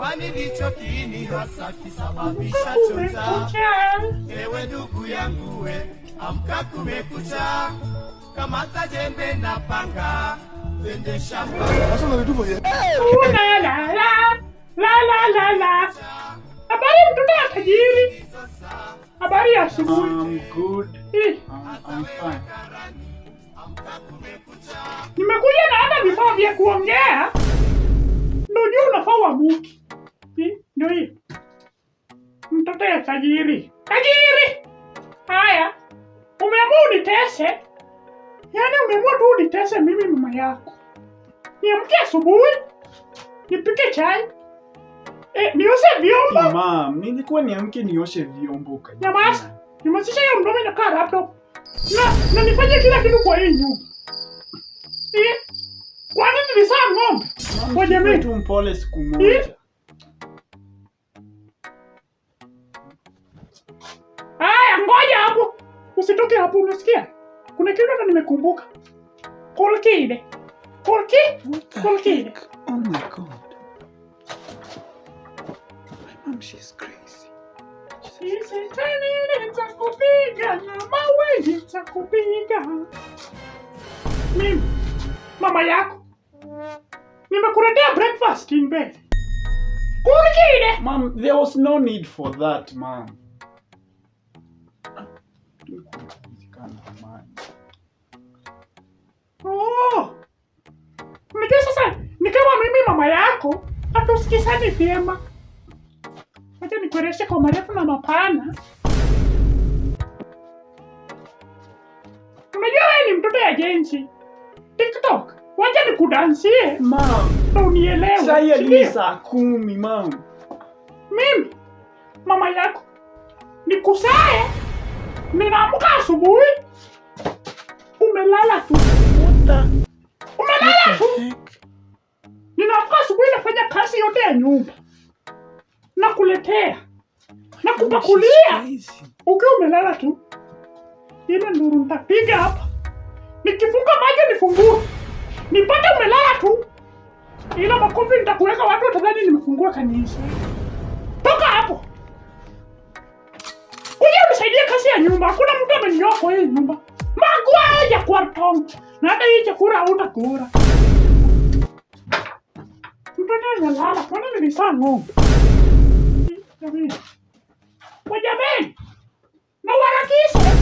kwani ndicho kiini hasa kisababisha chota. Ewe ndugu yangu we, amka kumekucha, kamata jembe na panga, twende shamba. La. Habari mtoto ya tajiri. Habari ya asubuhi. I'm good. I'm fine. Nimekuja na hata vifaa vya kuongea. Ndio unafaa uamuke. Ndio hii. Mtoto ya tajiri. Tajiri! Haya. Umeamua unitese. Yaani umeamua tu unitese mimi mama yako. Niamke asubuhi. Nipike chai. Nioshe vyombo. Mama, nilikuwa niamke nioshe vyombo kaji. Nyamaza. Nimesisha hiyo mdomo inakaa laptop. Na nifanye kila kitu kwa hii nyumba. Kwa nini nilizaa ng'ombe? Kwa jamii tu mpole siku moja. Haya, ngoja hapo. Usitoke hapo, unasikia? Kuna kitu hata nimekumbuka. Kolkide. Kolkide. Oh my God. My mom, she's crazy. She's turning into kupiga na mawe nitakupiga. Mimi mama yako nimekuletea breakfast in bed. Kolkide. Mom, there was no need for that, mom. Unajua sasa ni kama mimi mama yako hatusikizani vyema. Wacha nikueleze kwa marefu na mapana. Unajua wewe ni mtoto ya jenzi. TikTok. Wacha nikudansie. Mom, ndio unielewe. Sasa ni saa 10, mom. Mimi mama yako nikusae. Ninaamka asubuhi. Umelala tu. Umelala tu. Ninaamka asubuhi nafanya kazi yote ya nyumba. Nakuletea. Nakupakulia. Ukiwa umelala tu. Ile nduru nitapiga hapa. Nikifunga macho nifungue. Nipate umelala tu. Ila makofi nitakuweka watu watadhani nimefungua kanisa. Toka hapo. Kuja unisaidie kazi ya nyumba. Hakuna mtu amenioa kwa hii nyumba. Magwa ya kwartong. Na hata hii chakula hautakula. Mtoto analala. Kwani nilizaa ng'ombe? Jamani. Kwa jamani. Na warakisha.